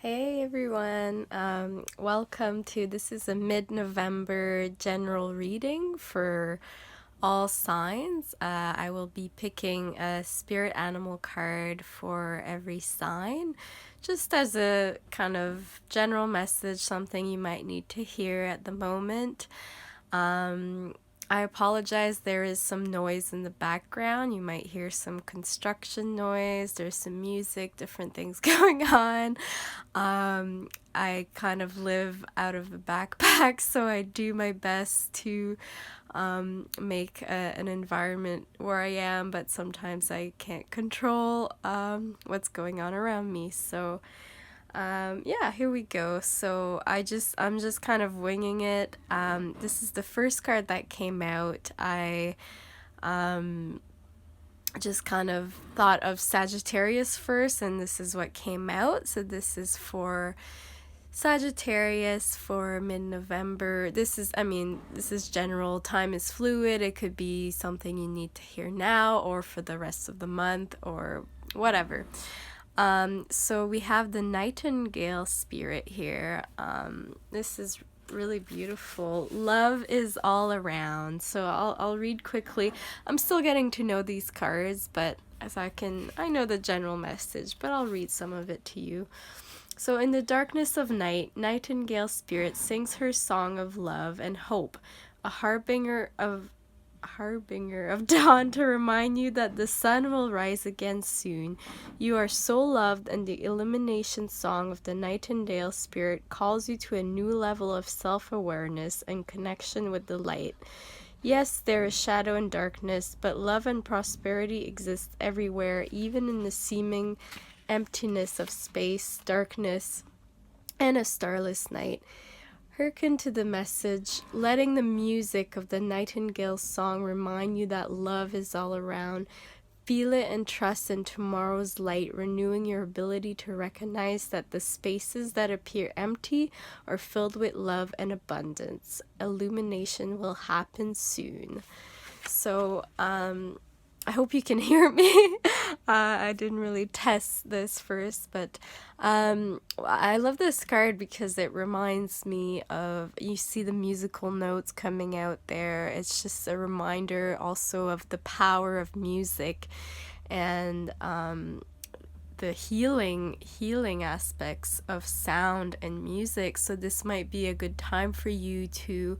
Hey everyone, welcome to this is a mid-November general reading for all signs. I will be picking a spirit animal card for every sign, just as a kind of general message, something you might need to hear at the moment. I apologize, there is some noise in the background. You might hear some construction noise, there's some music, different things going on. I kind of live out of a backpack, so I do my best to make an environment where I am, but sometimes I can't control what's going on around me. So yeah, here we go. So I'm just kind of winging it. This is the first card that came out. I just kind of thought of Sagittarius first, and this is what came out. So this is for Sagittarius for mid-November. This is general. Time is fluid. It could be something you need to hear now or for the rest of the month or whatever. So we have the Nightingale spirit here. This is really beautiful. Love is all around. So I'll read quickly. I'm still getting to know these cards, but I know the general message, but I'll read some of it to you. So in the darkness of night, Nightingale spirit sings her song of love and hope, a harbinger of dawn to remind you that the sun will rise again soon. You are so loved, and the illumination song of the Nightingale spirit calls you to a new level of self-awareness and connection with the light. Yes, there is shadow and darkness, but love and prosperity exist everywhere, even in the seeming emptiness of space, darkness, and a starless night. Hearken to the message, letting the music of the Nightingale's song remind you that love is all around. Feel it and trust in tomorrow's light, renewing your ability to recognize that the spaces that appear empty are filled with love and abundance. Illumination will happen soon. So, I hope you can hear me. I didn't really test this first, but I love this card because it reminds me of, you see the musical notes coming out there. It's just a reminder also of the power of music and the healing aspects of sound and music. So this might be a good time for you to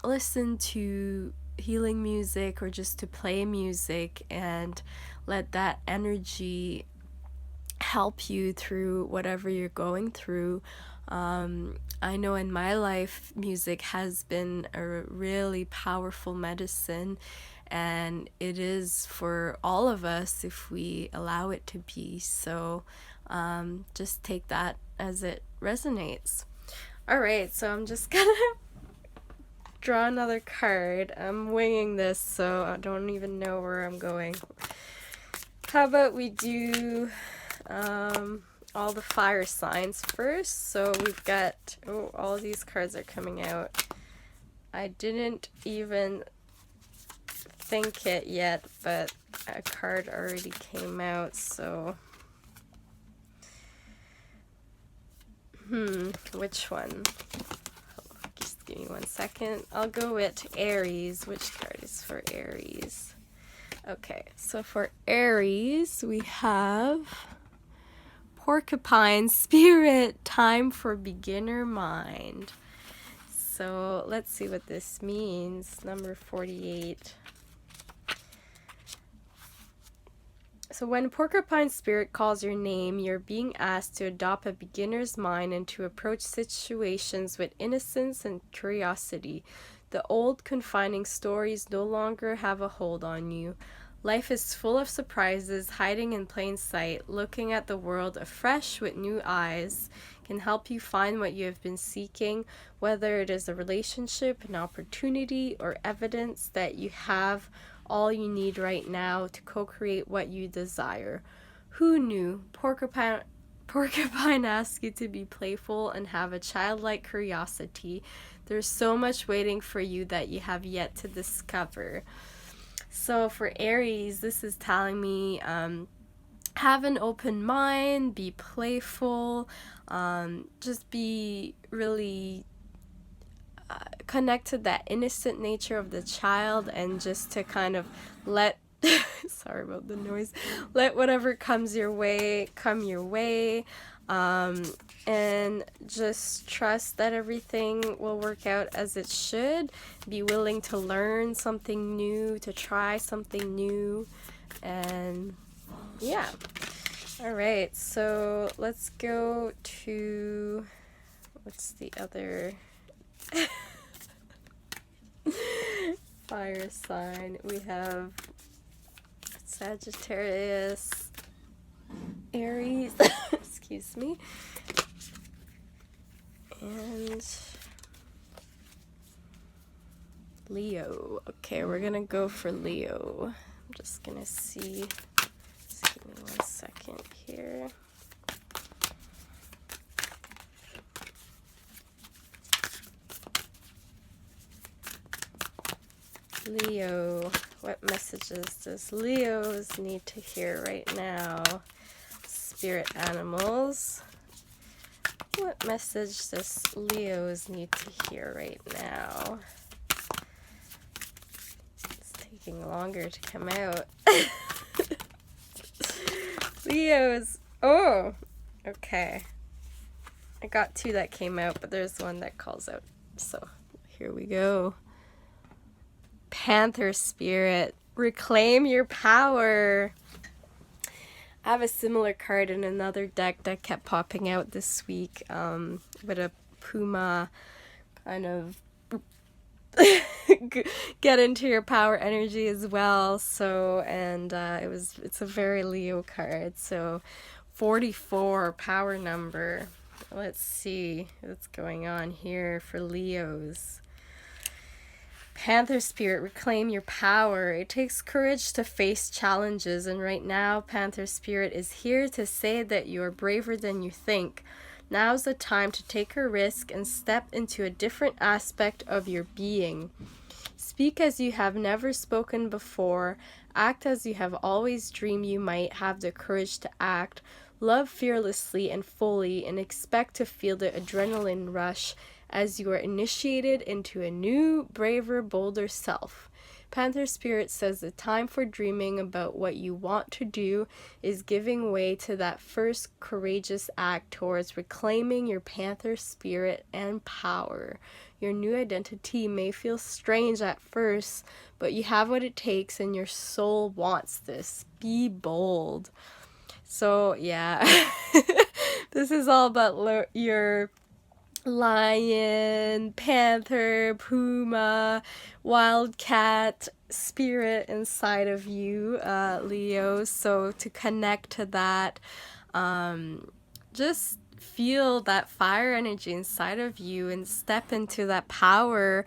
listen to healing music or just to play music and let that energy help you through whatever you're going through. I know in my life music has been a really powerful medicine, and it is for all of us if we allow it to be. So just take that as it resonates. All right, so I'm just gonna draw another card. I'm winging this, so I don't even know where I'm going. How about we do all the fire signs first? So we've got, all these cards are coming out. I didn't even think it yet, but a card already came out, so which one? Give me 1 second. I'll go with Aries. Which card is for Aries? Okay, so for Aries, we have Porcupine Spirit, time for beginner mind. So let's see what this means. Number 48. So when Porcupine Spirit calls your name, you're being asked to adopt a beginner's mind and to approach situations with innocence and curiosity. The old, confining stories no longer have a hold on you. Life is full of surprises hiding in plain sight. Looking at the world afresh with new eyes can help you find what you have been seeking, whether it is a relationship, an opportunity, or evidence that you have all you need right now to co-create what you desire. Who knew? Porcupine asks you to be playful and have a childlike curiosity. There's so much waiting for you that you have yet to discover. So for Aries, this is telling me have an open mind, be playful, just be really connect to that innocent nature of the child, and just to kind of let sorry about the noise, let whatever comes your way come your way, and just trust that everything will work out as it should. Be willing to learn something new, to try something new, and yeah. All right, so let's go to, what's the other fire sign? We have Sagittarius, Aries, excuse me, and Leo. Okay, we're gonna go for Leo. I'm just gonna see. Just give me 1 second here. Leo, what messages does Leos need to hear right now? Spirit animals. What message does Leos need to hear right now? It's taking longer to come out. Leos. Oh, okay. I got 2 that came out, but there's one that calls out. So here we go. Panther spirit, reclaim your power. I have a similar card in another deck that kept popping out this week, with a puma kind of get into your power energy as well. So, and it's a very Leo card. So 44 power number. Let's see what's going on here for Leos. Panther spirit, reclaim your power. It takes courage to face challenges, and right now Panther spirit is here to say that you are braver than you think. Now's the time to take a risk and step into a different aspect of your being. Speak as you have never spoken before. Act as you have always dreamed you might have the courage to act. Love fearlessly and fully, and expect to feel the adrenaline rush as you are initiated into a new, braver, bolder self. Panther Spirit says the time for dreaming about what you want to do is giving way to that first courageous act towards reclaiming your Panther Spirit and power. Your new identity may feel strange at first, but you have what it takes and your soul wants this. Be bold. So, yeah, this is all about your lion, panther, puma, wildcat spirit inside of you, Leo. So to connect to that, just feel that fire energy inside of you and step into that power.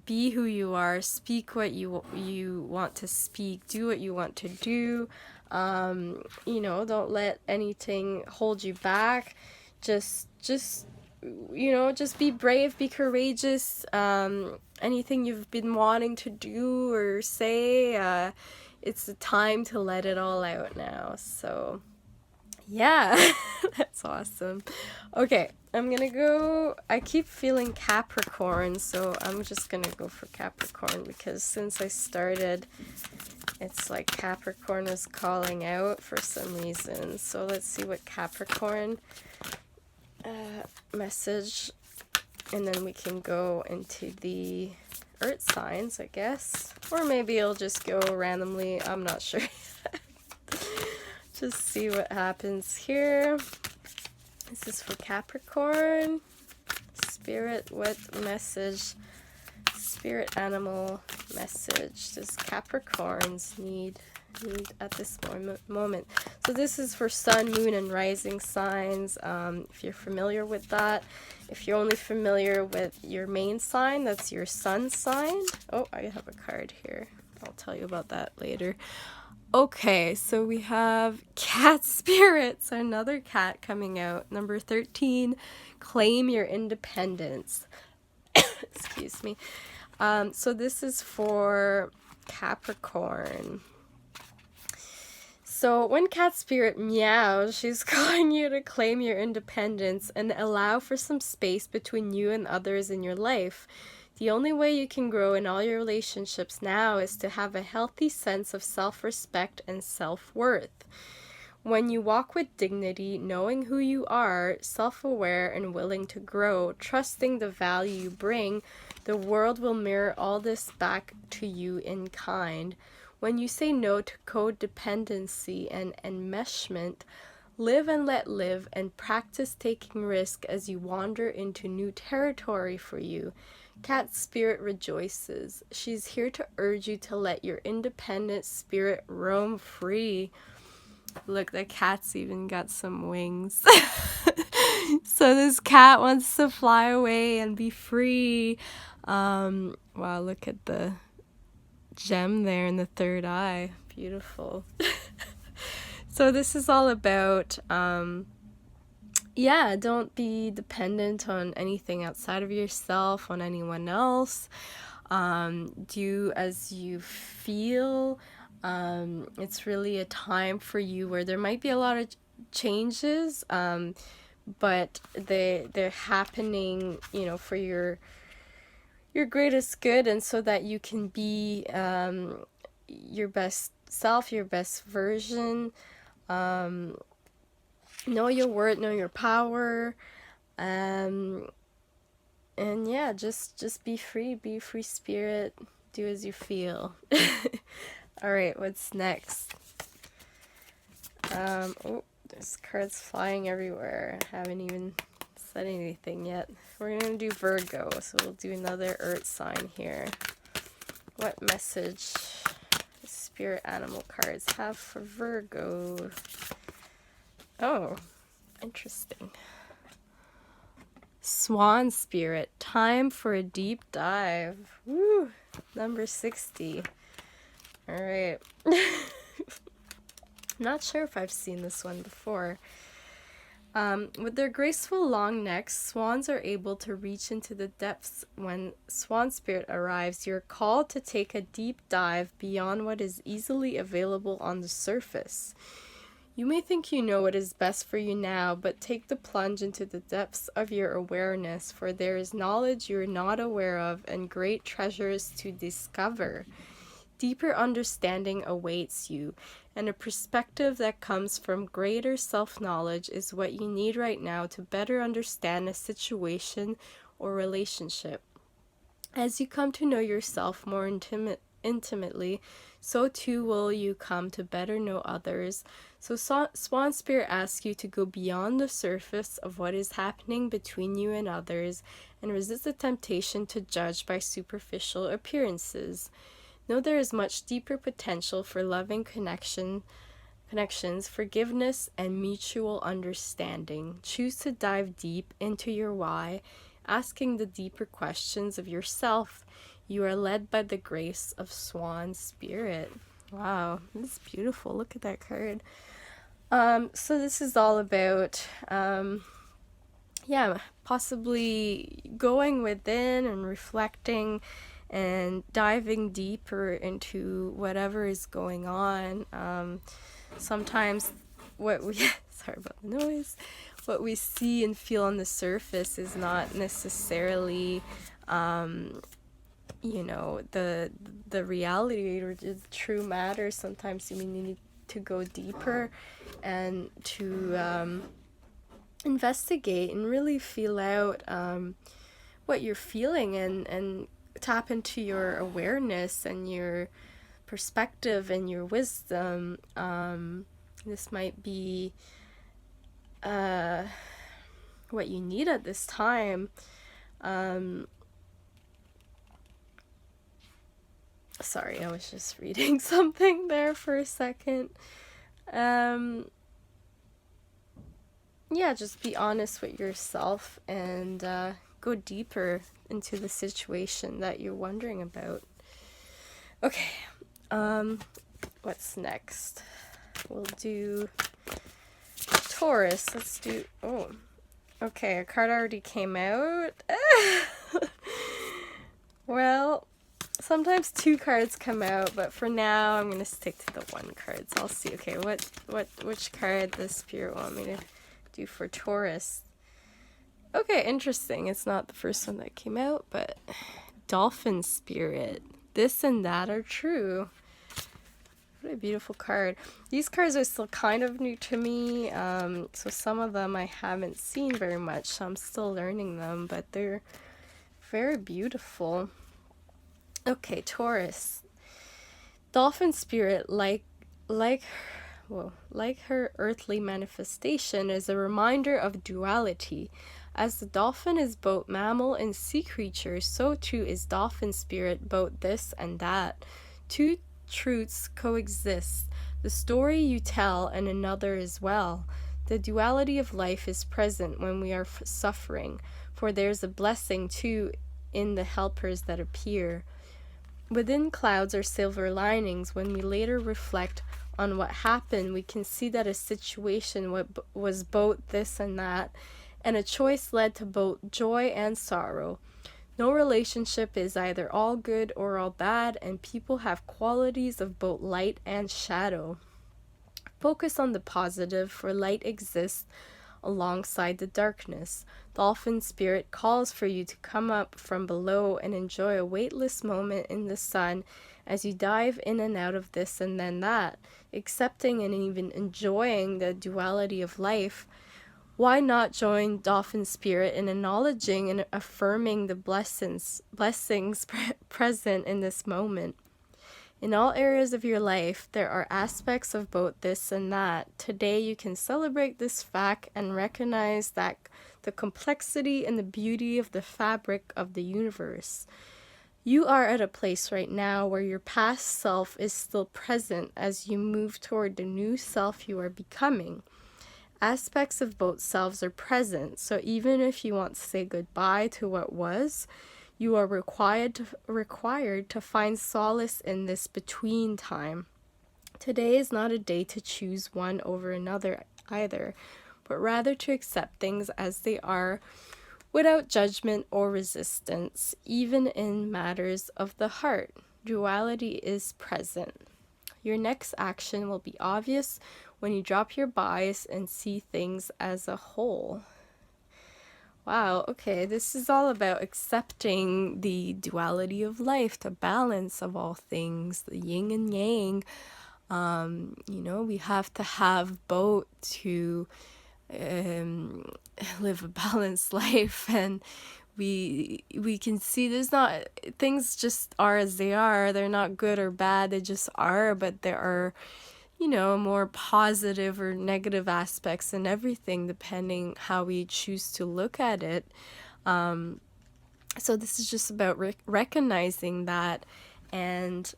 Be who you are, speak what you want to speak, do what you want to do. Don't let anything hold you back. Just be brave, be courageous. Anything you've been wanting to do or say, it's the time to let it all out now. So yeah, that's awesome. Okay, I'm gonna go, I keep feeling Capricorn, so I'm just gonna go for Capricorn because since I started, it's like Capricorn is calling out for some reason. So let's see what Capricorn message, and then we can go into the earth signs, I guess, or maybe I'll just go randomly. I'm not sure. Just see what happens here. This is for Capricorn. Spirit, what message, spirit animal message does Capricorns need at this moment? So this is for sun, moon, and rising signs. If you're familiar with that, if you're only familiar with your main sign, that's your sun sign. Oh, I have a card here. I'll tell you about that later. Okay, so we have cat spirits, another cat coming out. Number 13, claim your independence. Excuse me. So this is for Capricorn. So when cat spirit meows, she's calling you to claim your independence and allow for some space between you and others in your life. The only way you can grow in all your relationships now is to have a healthy sense of self-respect and self-worth. When you walk with dignity, knowing who you are, self-aware and willing to grow, trusting the value you bring, the world will mirror all this back to you in kind. When you say no to codependency and enmeshment, live and let live and practice taking risk as you wander into new territory for you. Cat spirit rejoices. She's here to urge you to let your independent spirit roam free. Look, the cat's even got some wings. So this cat wants to fly away and be free. Wow, look at the gem there in the third eye. Beautiful. So this is all about, don't be dependent on anything outside of yourself, on anyone else. Do as you feel. It's really a time for you where there might be a lot of changes, but they're happening, for your greatest good, and so that you can be your best self, your best version. Know your worth, know your power, and yeah, just be free spirit, do as you feel. All right, what's next? Oh, there's cards flying everywhere. I haven't even said anything yet. We're gonna do Virgo, so we'll do another earth sign here. What message the spirit animal cards have for Virgo? Oh, interesting. Swan spirit, time for a deep dive. Woo! Number 60. All right. Not sure if I've seen this one before. With their graceful long necks, swans are able to reach into the depths. When swan spirit arrives, you're called to take a deep dive beyond what is easily available on the surface. You may think you know what is best for you now, but take the plunge into the depths of your awareness, for there is knowledge you are not aware of and great treasures to discover. Deeper understanding awaits you, and a perspective that comes from greater self-knowledge is what you need right now to better understand a situation or relationship. As you come to know yourself more intimately, so too will you come to better know others. So Swan Spirit asks you to go beyond the surface of what is happening between you and others and resist the temptation to judge by superficial appearances. Know there is much deeper potential for loving connections, forgiveness, and mutual understanding. Choose to dive deep into your why, asking the deeper questions of yourself. You are led by the grace of Swan Spirit. Wow, this is beautiful. Look at that card. So this is all about, possibly going within and reflecting and diving deeper into whatever is going on. Sometimes what we sorry about the noise, what we see and feel on the surface is not necessarily the reality or the true matter. Sometimes we need to go deeper and to investigate and really feel out what you're feeling and tap into your awareness and your perspective and your wisdom. This might be what you need at this time. Sorry, I was just reading something there for a second. Just be honest with yourself and go deeper into the situation that you're wondering about. Okay, what's next? We'll do Taurus. Let's do, okay, a card already came out. Well, sometimes two cards come out, but for now I'm gonna stick to the one card. So I'll see. Okay, which card the spirit want me to do for Taurus? Okay, interesting. It's not the first one that came out, but Dolphin Spirit. This and that are true. What a beautiful card. These cards are still kind of new to me, so some of them I haven't seen very much, so I'm still learning them, but they're very beautiful. Okay, Taurus. Dolphin Spirit, like her earthly manifestation, is a reminder of duality. As the dolphin is both mammal and sea creature, so too is dolphin spirit both this and that. Two truths coexist, the story you tell and another as well. The duality of life is present when we are suffering, for there's a blessing too in the helpers that appear. Within clouds are silver linings. When we later reflect on what happened, we can see that a situation was both this and that, and a choice led to both joy and sorrow. No relationship is either all good or all bad, and people have qualities of both light and shadow. Focus on the positive, for light exists alongside the darkness. Dolphin Spirit calls for you to come up from below and enjoy a weightless moment in the sun as you dive in and out of this and then that, accepting and even enjoying the duality of life. Why not join Dolphin Spirit in acknowledging and affirming the blessings present in this moment? In all areas of your life, there are aspects of both this and that. Today, you can celebrate this fact and recognize that the complexity and the beauty of the fabric of the universe. You are at a place right now where your past self is still present as you move toward the new self you are becoming. Aspects of both selves are present, so even if you want to say goodbye to what was, you are required to find solace in this between time. Today is not a day to choose one over another either, but rather to accept things as they are without judgment or resistance, even in matters of the heart. Duality is present. Your next action will be obvious when you drop your bias and see things as a whole. Wow, okay, this is all about accepting the duality of life, the balance of all things, the yin and yang. We have to have both to live a balanced life, and we can see there's not, things just are as they are. They're not good or bad, they just are, but there are more positive or negative aspects in everything depending how we choose to look at it. So this is just about recognizing that and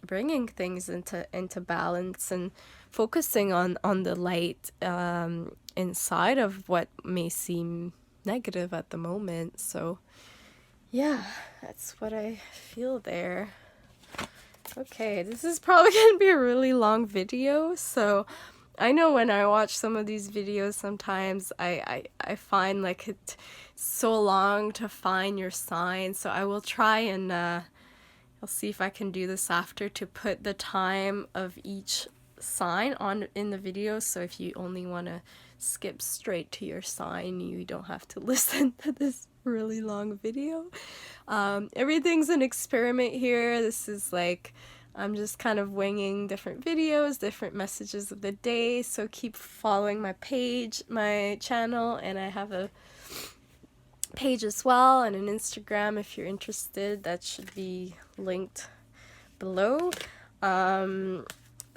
bringing things into balance and focusing on the light inside of what may seem negative at the moment. So yeah, that's what I feel there. Okay, this is probably going to be a really long video, so I know when I watch some of these videos, sometimes I find like it's so long to find your sign, so I will try and I'll see if I can do this after to put the time of each sign on in the video, so if you only want to skip straight to your sign, you don't have to listen to this really long video. Everything's an experiment here. This is like, I'm just kind of winging different videos, different messages of the day, so keep following my page, my channel, and I have a page as well and an Instagram if you're interested. That should be linked below.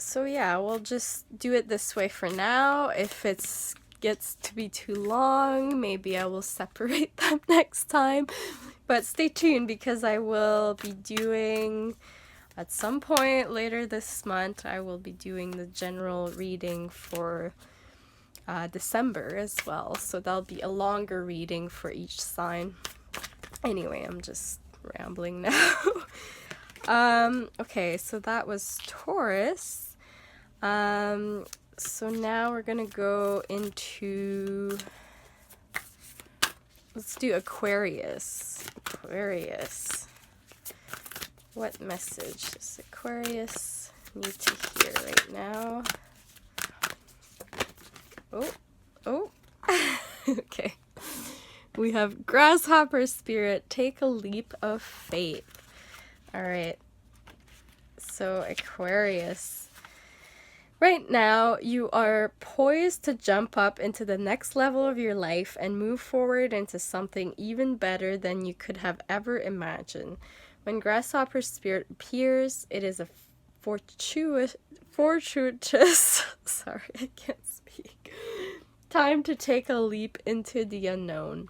So yeah, we'll just do it this way for now. If it gets to be too long, maybe I will separate them next time. But stay tuned, because I will be doing, at some point later this month, I will be doing the general reading for December as well. So that'll be a longer reading for each sign. Anyway, I'm just rambling now. Okay, so that was Taurus. So now we're gonna go into, let's do Aquarius. What message does Aquarius need to hear right now? Oh. Okay. We have grasshopper spirit, take a leap of faith. All right. So Aquarius, right now you are poised to jump up into the next level of your life and move forward into something even better than you could have ever imagined. When grasshopper spirit appears, it is a fortuitous sorry, I can't speak. Time to take a leap into the unknown.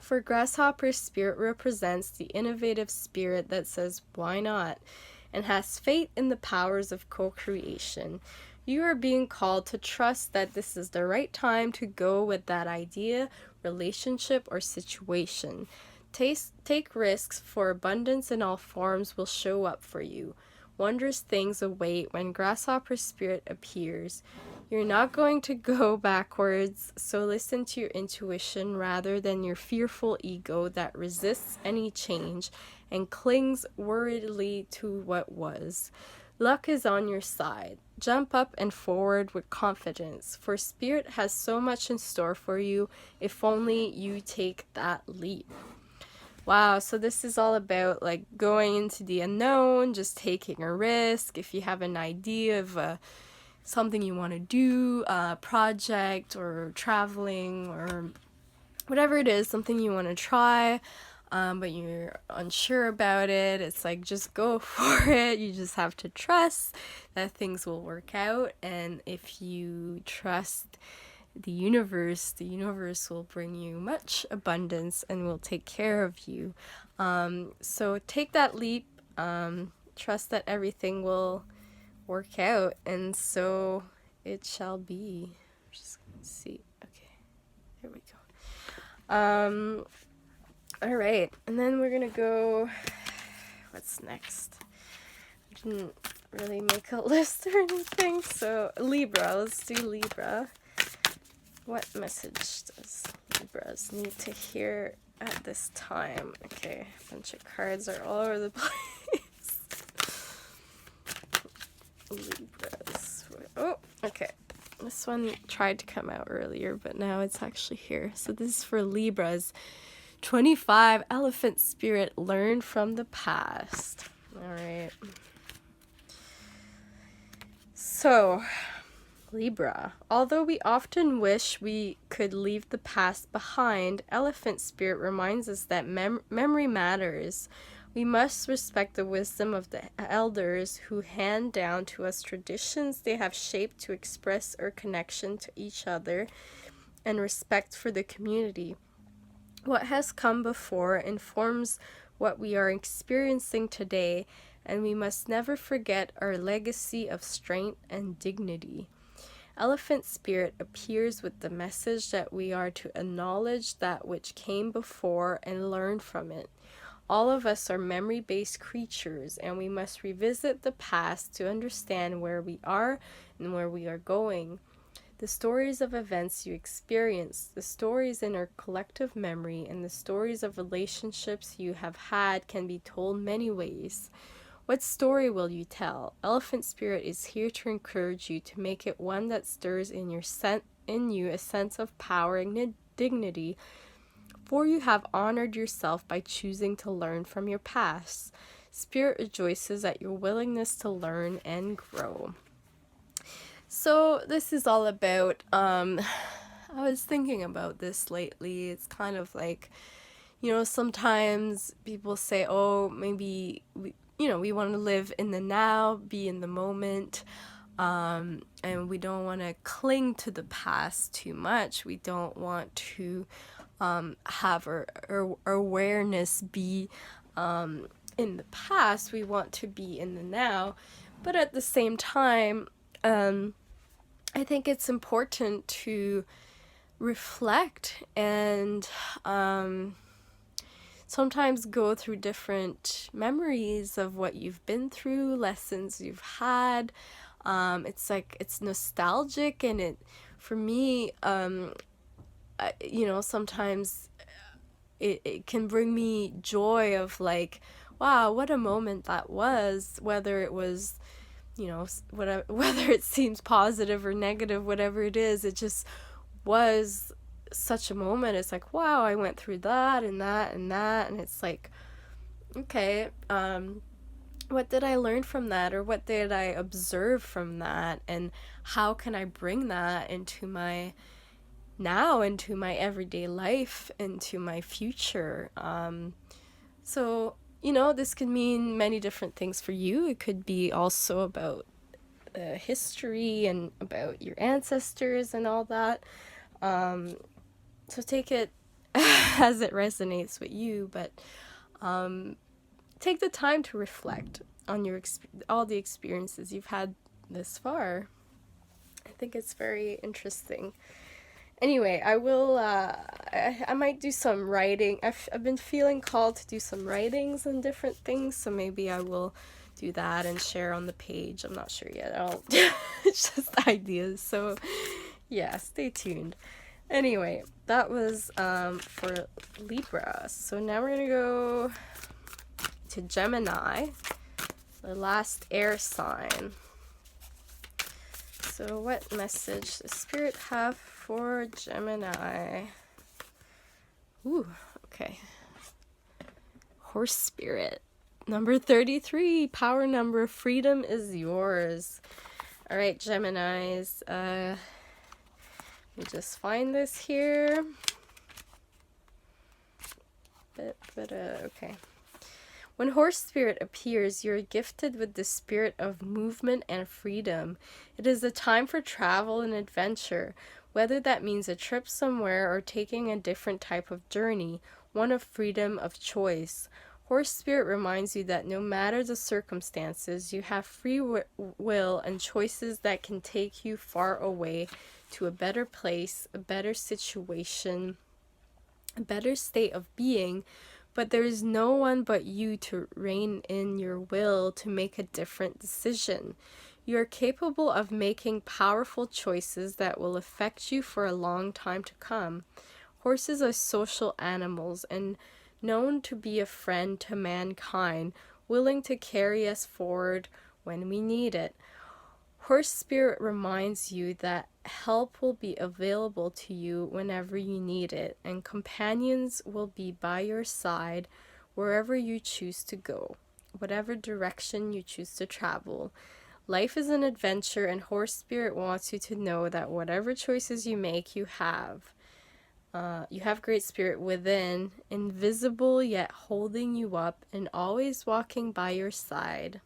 For grasshopper spirit represents the innovative spirit that says, why not? And has faith in the powers of co-creation. You are being called to trust that this is the right time to go with that idea, relationship, or situation. Take risks, for abundance in all forms will show up for you. Wondrous things await when grasshopper spirit appears. You're not going to go backwards, so listen to your intuition rather than your fearful ego that resists any change and clings worriedly to what was. Luck is on your side. Jump up and forward with confidence, for Spirit has so much in store for you if only you take that leap. Wow, so this is all about like going into the unknown, just taking a risk. If you have an idea of something you want to do, a project or traveling or whatever it is, something you want to try, but you're unsure about it, it's like just go for it. You just have to trust that things will work out, and if you trust the universe will bring you much abundance and will take care of you. So take that leap, trust that everything will work out, and so it shall be. I'm just gonna see. Okay, there we go. All right, and then we're gonna go. What's next? I didn't really make a list or anything, so Libra. Let's do Libra. What message does Libras need to hear at this time? Okay, a bunch of cards are all over the place. Libras. Oh, okay. This one tried to come out earlier, but now it's actually here. So this is for Libras. 25, Elephant Spirit, learn from the past. All right. So, Libra. Although we often wish we could leave the past behind, Elephant Spirit reminds us that memory matters. We must respect the wisdom of the elders who hand down to us traditions they have shaped to express our connection to each other and respect for the community. What has come before informs what we are experiencing today, and we must never forget our legacy of strength and dignity. Elephant Spirit appears with the message that we are to acknowledge that which came before and learn from it. All of us are memory-based creatures, and we must revisit the past to understand where we are and where we are going. The stories of events you experience, the stories in our collective memory, and the stories of relationships you have had can be told many ways. What story will you tell? Elephant Spirit is here to encourage you to make it one that stirs in you a sense of power and dignity, for you have honored yourself by choosing to learn from your past. Spirit rejoices at your willingness to learn and grow. So this is all about, I was thinking about this lately. It's kind of like, sometimes people say, oh, maybe we want to live in the now, be in the moment, and we don't want to cling to the past too much. We don't want to have our awareness be in the past. We want to be in the now, but at the same time, I think it's important to reflect and sometimes go through different memories of what you've been through, lessons you've had. It's like, it's nostalgic, and it, for me, sometimes it can bring me joy of like, wow, what a moment that was, whether it was, you know, whether it seems positive or negative, whatever it is, it just was such a moment. It's like, wow, I went through that and that and that, and it's like, okay, what did I learn from that, or what did I observe from that, and how can I bring that into my now, into my everyday life, into my future. So, you know, this could mean many different things for you. It could be also about history and about your ancestors and all that. So take it as it resonates with you, but take the time to reflect on your all the experiences you've had this far. I think it's very interesting. Anyway, I will, I might do some writing. I've been feeling called to do some writings and different things, so maybe I will do that and share on the page. I'm not sure yet. It's just ideas, so yeah, stay tuned. Anyway, that was for Libra. So now we're gonna go to Gemini, the last air sign. So what message does Spirit have for Gemini? Ooh, okay. Horse Spirit. Number 33, power number, freedom is yours. All right, Geminis. Let me just find this here. Okay. When Horse Spirit appears, you're gifted with the spirit of movement and freedom. It is a time for travel and adventure, whether that means a trip somewhere or taking a different type of journey, one of freedom of choice. Horse Spirit reminds you that no matter the circumstances, you have free will and choices that can take you far away to a better place, a better situation, a better state of being. But there is no one but you to rein in your will to make a different decision. You are capable of making powerful choices that will affect you for a long time to come. Horses are social animals and known to be a friend to mankind, willing to carry us forward when we need it. Horse Spirit reminds you that help will be available to you whenever you need it, and companions will be by your side wherever you choose to go, whatever direction you choose to travel. Life is an adventure, and Horse Spirit wants you to know that whatever choices you make, you have great spirit within, invisible yet holding you up and always walking by your side.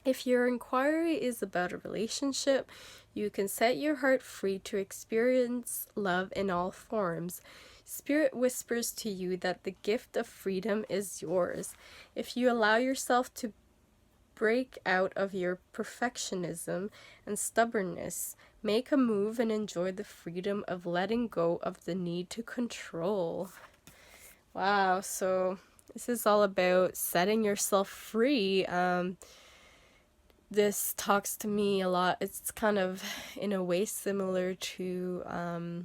If your inquiry is about a relationship, you can set your heart free to experience love in all forms. Spirit whispers to you that the gift of freedom is yours. If you allow yourself to break out of your perfectionism and stubbornness, make a move and enjoy the freedom of letting go of the need to control. Wow, so this is all about setting yourself free. This talks to me a lot. It's kind of, in a way, similar to, I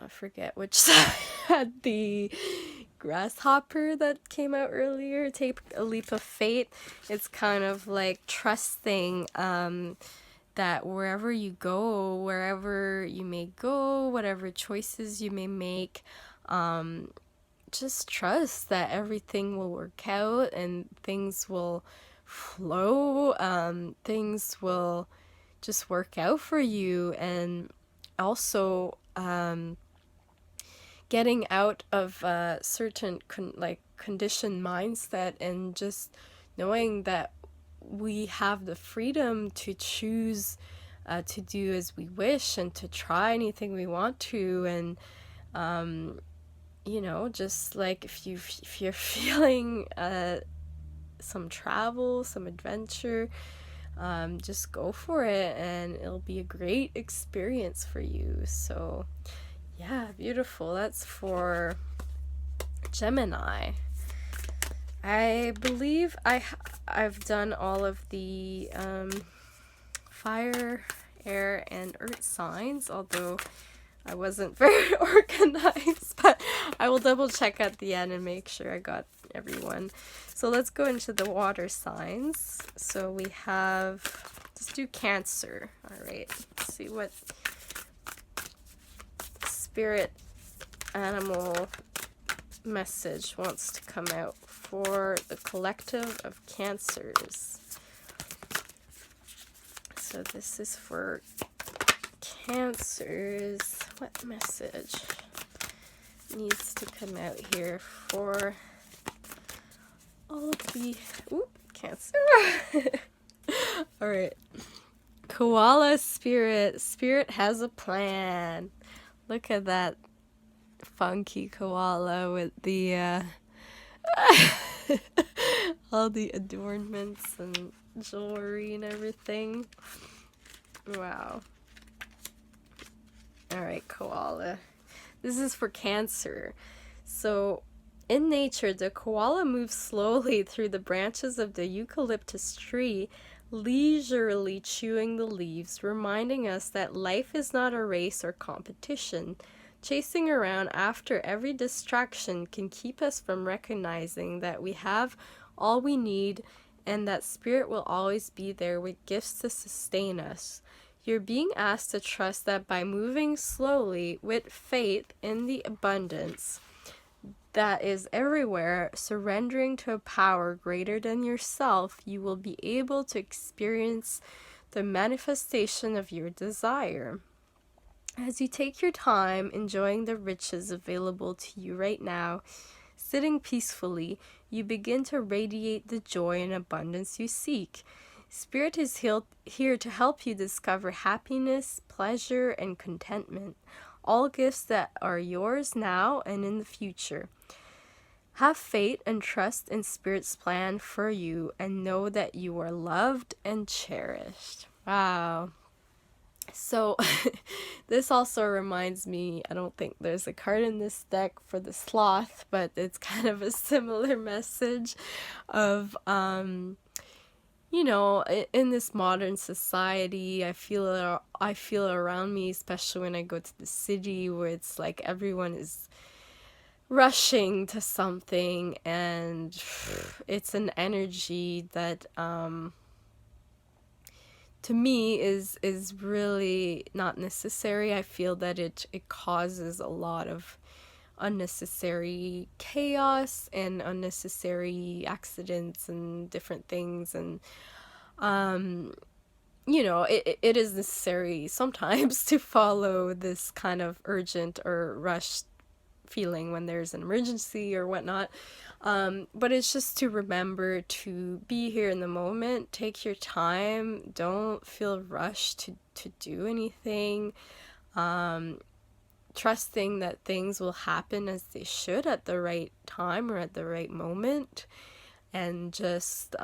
forget which side had the grasshopper that came out earlier, Take a Leap of Faith. It's kind of like trusting that wherever you go, wherever you may go, whatever choices you may make, just trust that everything will work out and things will flow, things will just work out for you. And also getting out of certain conditioned mindset and just knowing that we have the freedom to choose to do as we wish and to try anything we want to. And you know, just like if you're feeling some travel, some adventure, just go for it and it'll be a great experience for you. So yeah, beautiful. That's for Gemini. I believe I've done all of the fire, air, and earth signs, although I wasn't very organized, but I will double check at the end and make sure I got everyone. So let's go into the water signs. So we have, let's do Cancer. All right, let's see what spirit animal message wants to come out for the collective of Cancers. So this is for Cancers. What message needs to come out here for all of the Cancer? All right. Koala spirit. Spirit has a plan. Look at that funky koala with the all the adornments and jewelry and everything. Wow. All right, koala. This is for Cancer. So in nature, the koala moves slowly through the branches of the eucalyptus tree, leisurely chewing the leaves, reminding us that life is not a race or competition. Chasing around after every distraction can keep us from recognizing that we have all we need and that spirit will always be there with gifts to sustain us. You're being asked to trust that by moving slowly with faith in the abundance that is everywhere, surrendering to a power greater than yourself, you will be able to experience the manifestation of your desire. As you take your time enjoying the riches available to you right now, sitting peacefully, you begin to radiate the joy and abundance you seek. Spirit is here to help you discover happiness, pleasure, and contentment, all gifts that are yours now and in the future. Have faith and trust in Spirit's plan for you and know that you are loved and cherished. Wow. So this also reminds me, I don't think there's a card in this deck for the sloth, but it's kind of a similar message of, you know, in this modern society, I feel around me, especially when I go to the city, where it's like everyone is rushing to something, and it's an energy that to me is really not necessary. I feel that it causes a lot of unnecessary chaos and unnecessary accidents and different things, and you know, it is necessary sometimes to follow this kind of urgent or rushed feeling when there's an emergency or whatnot. But it's just to remember to be here in the moment, take your time, don't feel rushed to do anything, trusting that things will happen as they should at the right time or at the right moment, and just,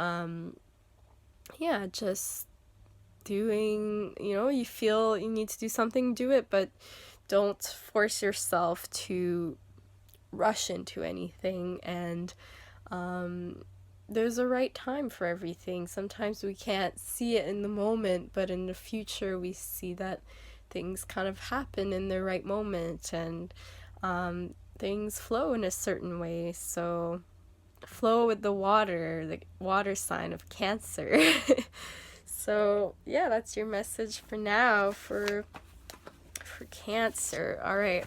just doing, you know, you feel you need to do something, do it, but don't force yourself to rush into anything. And there's a right time for everything. Sometimes we can't see it in the moment, but in the future we see that things kind of happen in the right moment, and things flow in a certain way. So flow with the water sign of Cancer. So yeah, that's your message for now for Cancer. All right,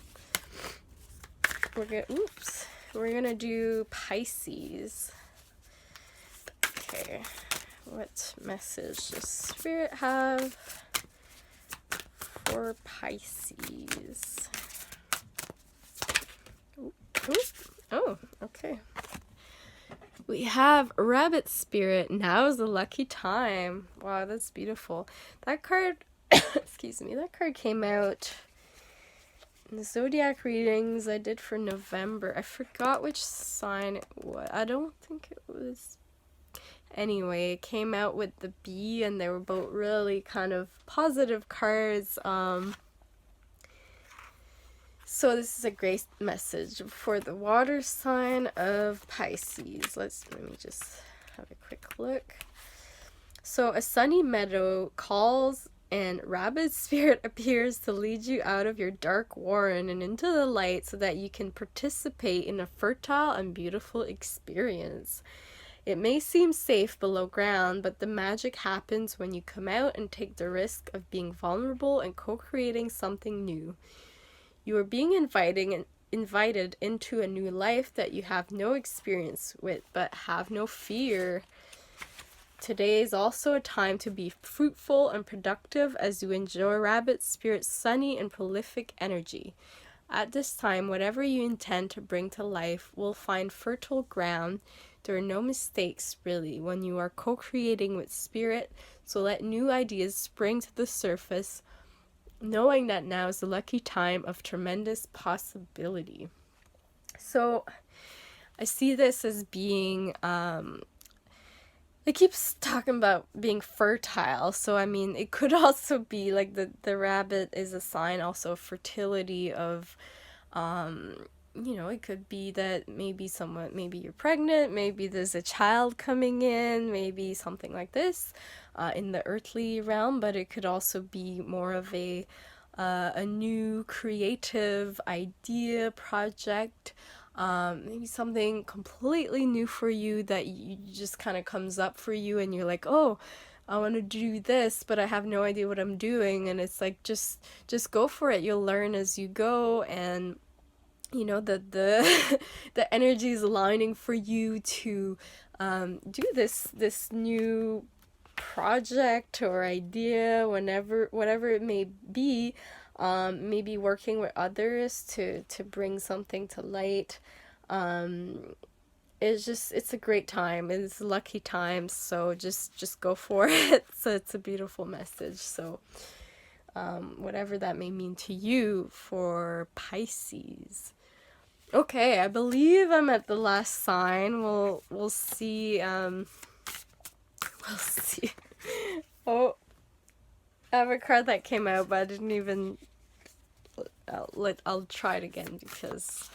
we're gonna do Pisces. Okay, what message does Spirit have for Pisces? Oh, okay. We have Rabbit Spirit. Now is the lucky time. Wow, that's beautiful. That card, excuse me, that card came out in the zodiac readings I did for November. I forgot which sign it was. I don't think it was. Anyway, it came out with the bee, and they were both really kind of positive cards. So this is a great message for the water sign of Pisces. Let me just have a quick look. So a sunny meadow calls And rabbit spirit appears to lead you out of your dark warren and into the light so that you can participate in a fertile and beautiful experience. It may seem safe below ground, but the magic happens when you come out and take the risk of being vulnerable and co-creating something new. You are being invited into a new life that you have no experience with, but have no fear. Today is also a time to be fruitful and productive as you enjoy Rabbit Spirit's sunny and prolific energy. At this time, whatever you intend to bring to life will find fertile ground. There are no mistakes, really, when you are co-creating with Spirit, so let new ideas spring to the surface, knowing that now is the lucky time of tremendous possibility. So, I see this as being, it keeps talking about being fertile, so I mean, it could also be like the rabbit is a sign also of fertility, of, it could be that maybe you're pregnant, maybe there's a child coming in, maybe something like this, in the earthly realm, but it could also be more of a new creative idea, project, maybe something completely new for you that you just kind of comes up for you and you're like, oh, I want to do this, but I have no idea what I'm doing. And it's like, just go for it. You'll learn as you go. And the the energy is aligning for you to do this new project or idea, whatever it may be. Maybe working with others to bring something to light. It's a great time. It's a lucky time, so just go for it. So it's a beautiful message. So whatever that may mean to you for Pisces. Okay, I believe I'm at the last sign. We'll see. We'll see. Oh, I have a card that came out, but I didn't even. I'll try it again because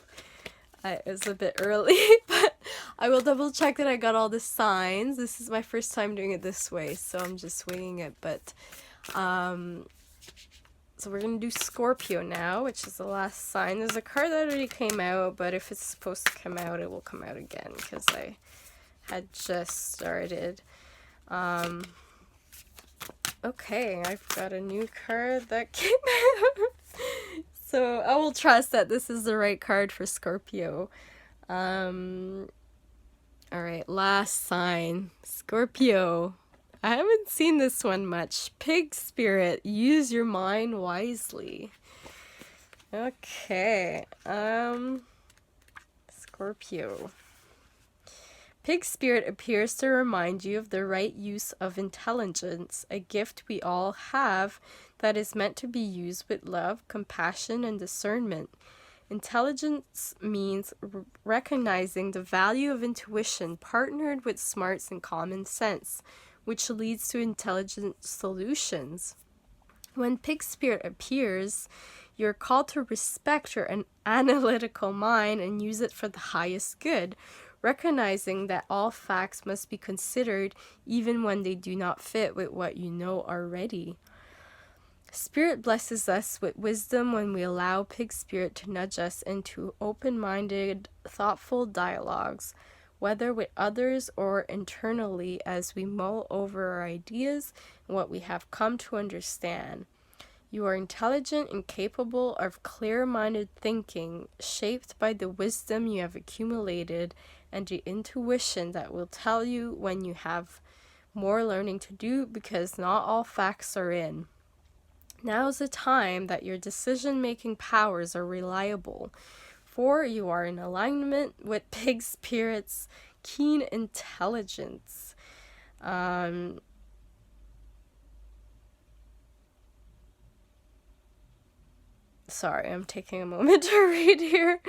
it was a bit early. But I will double check that I got all the signs. This is my first time doing it this way, so I'm just winging it. But so we're gonna do Scorpio now, which is the last sign. There's a card that already came out, but if it's supposed to come out, it will come out again because I had just started. Okay, I've got a new card that came out. So I will trust that this is the right card for Scorpio. Alright, last sign. Scorpio. I haven't seen this one much. Pig spirit, use your mind wisely. Okay, Scorpio. Pig spirit appears to remind you of the right use of intelligence, a gift we all have that is meant to be used with love, compassion, and discernment. Intelligence means recognizing the value of intuition partnered with smarts and common sense, which leads to intelligent solutions. When pig spirit appears, you're called to respect your analytical mind and use it for the highest good, recognizing that all facts must be considered even when they do not fit with what you know already. Spirit blesses us with wisdom when we allow pig spirit to nudge us into open-minded, thoughtful dialogues, whether with others or internally as we mull over our ideas and what we have come to understand. You are intelligent and capable of clear-minded thinking, shaped by the wisdom you have accumulated and the intuition that will tell you when you have more learning to do, because not all facts are in. Now is the time that your decision-making powers are reliable, for you are in alignment with pig spirit's keen intelligence. Sorry, I'm taking a moment to read here.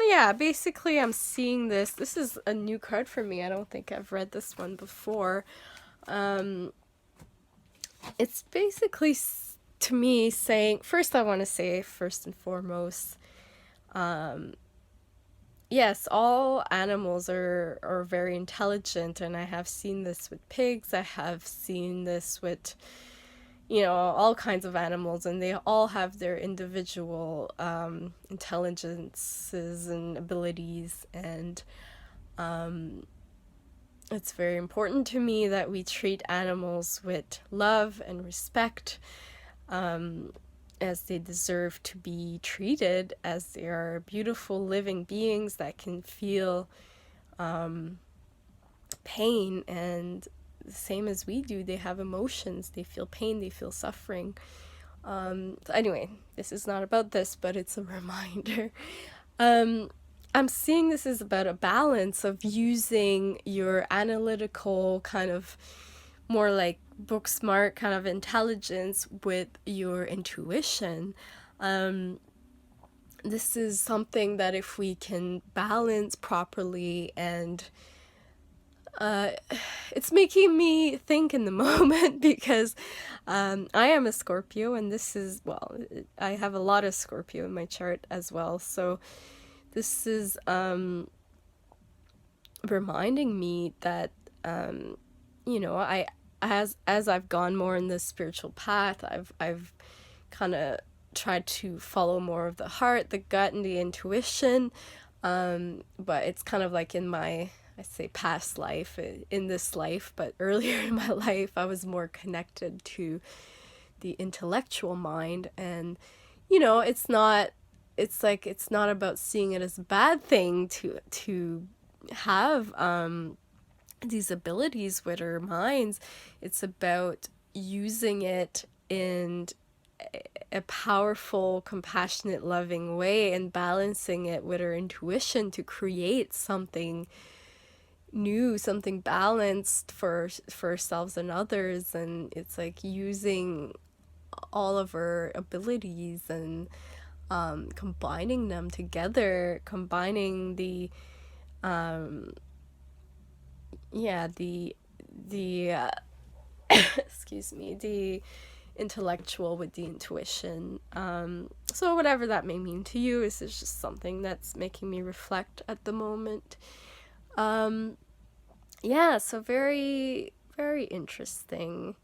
Yeah, basically I'm seeing this. This is a new card for me. I don't think I've read this one before. It's basically, to me, saying, first I want to say, first and foremost, yes, all animals are very intelligent, and I have seen this with pigs. I have seen this with, all kinds of animals, and they all have their individual intelligences and abilities, and it's very important to me that we treat animals with love and respect, as they deserve to be treated, as they are beautiful living beings that can feel pain, and the same as we do, they have emotions, they feel pain, they feel suffering. So anyway, this is not about this, but it's a reminder. I'm seeing this is about a balance of using your analytical kind of more like book smart kind of intelligence with your intuition. This is something that if we can balance properly, and it's making me think in the moment because I am a Scorpio, and this is, well, I have a lot of Scorpio in my chart as well. So this is reminding me that, I as I've gone more in the spiritual path, I've kind of tried to follow more of the heart, the gut, and the intuition. But it's kind of like in my, I say past life, in this life, but earlier in my life, I was more connected to the intellectual mind. And, it's not about seeing it as a bad thing to have these abilities with our minds. It's about using it in a powerful, compassionate, loving way, and balancing it with our intuition to create something new, something balanced for ourselves and others. And it's like using all of our abilities and combining them together, combining the the excuse me, the intellectual with the intuition. So whatever that may mean to you, is just something that's making me reflect at the moment. So very, very interesting.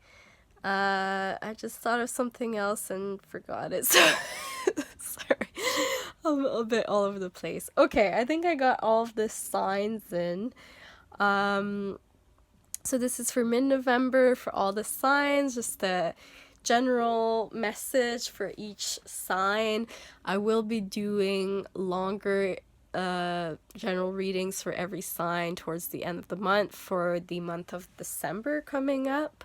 I just thought of something else and forgot it. So sorry. I'm a bit all over the place. Okay, I think I got all of the signs in. So this is for mid-November for all the signs, just a general message for each sign. I will be doing longer general readings for every sign towards the end of the month, for the month of December coming up.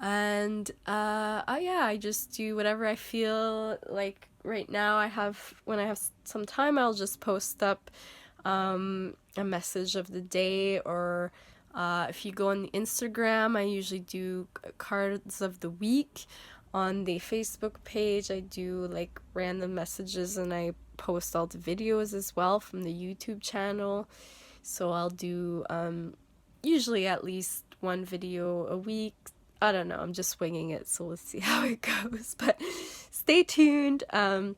And I just do whatever I feel like. Right now, when I have some time, I'll just post up a message of the day, or if you go on the Instagram, I usually do cards of the week. On the Facebook page, I do like random messages, and I post all the videos as well from the YouTube channel. So I'll do usually at least one video a week. I don't know, I'm just winging it, so let's see how it goes. But stay tuned. I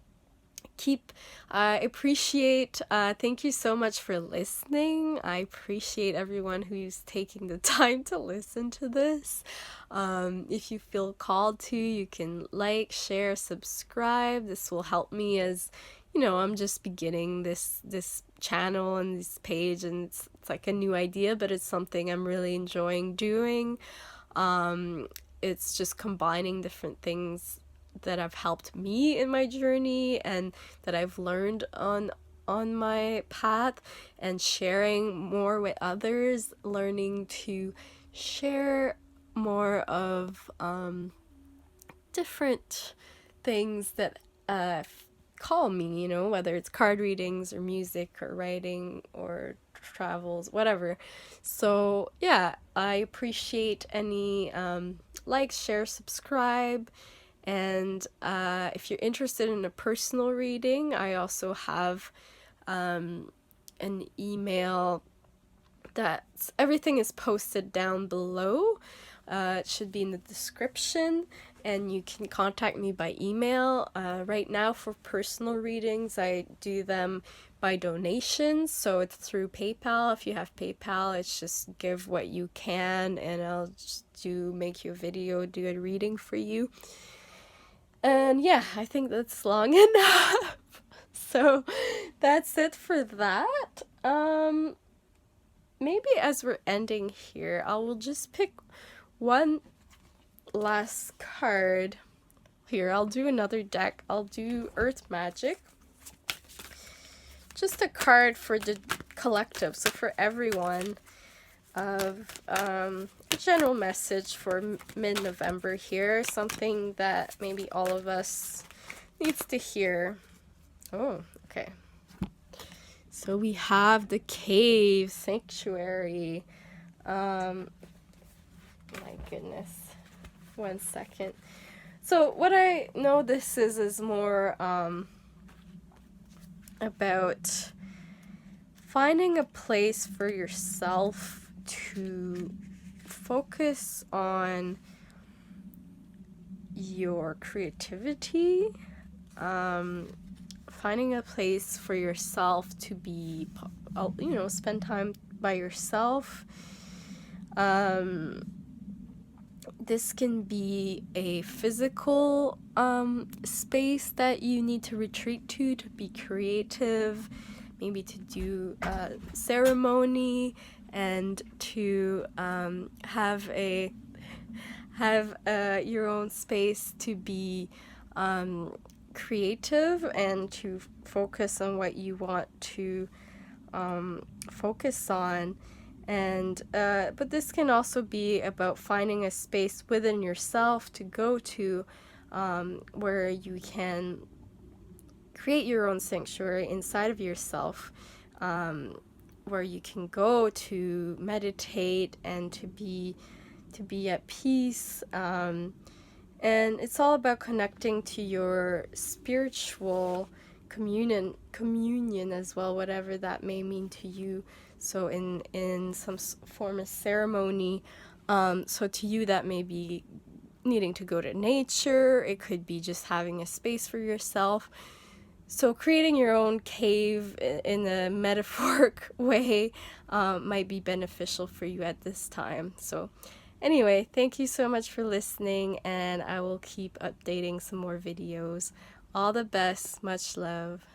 appreciate, thank you so much for listening. I appreciate everyone who's taking the time to listen to this. If you feel called to, you can like, share, subscribe. This will help me, as I'm just beginning this channel and this page, and it's like a new idea, but it's something I'm really enjoying doing. It's just combining different things that have helped me in my journey and that I've learned on my path, and sharing more with others, learning to share more of different things that call me, whether it's card readings or music or writing or travels, whatever. So yeah, I appreciate any likes, share, subscribe. And if you're interested in a personal reading, I also have an email everything is posted down below. It should be in the description. and you can contact me by email. Right now for personal readings, I do them by donations, so it's through PayPal. If you have PayPal, it's just give what you can, and I'll just make you a video, do a reading for you. And yeah, I think that's long enough. So that's it for that. Maybe as we're ending here, I will just pick one last card. Here, I'll do another deck. I'll do Earth Magic. Just a card for the collective, so for everyone, of a general message for mid-November here, something that maybe all of us needs to hear. Oh, okay. So we have the cave sanctuary. My goodness. 1 second. So what I know this is more about finding a place for yourself to focus on your creativity, finding a place for yourself to be, spend time by yourself. This can be a physical space that you need to retreat to be creative, maybe to do a ceremony, and to have your own space to be creative and to focus on what you want to focus on. And but this can also be about finding a space within yourself to go to, where you can create your own sanctuary inside of yourself, where you can go to meditate and to be at peace. And it's all about connecting to your spiritual communion as well, whatever that may mean to you. So in some form of ceremony, so to you that may be needing to go to nature, it could be just having a space for yourself. So creating your own cave in a metaphoric way might be beneficial for you at this time. So anyway, thank you so much for listening, and I will keep updating some more videos. All the best, much love.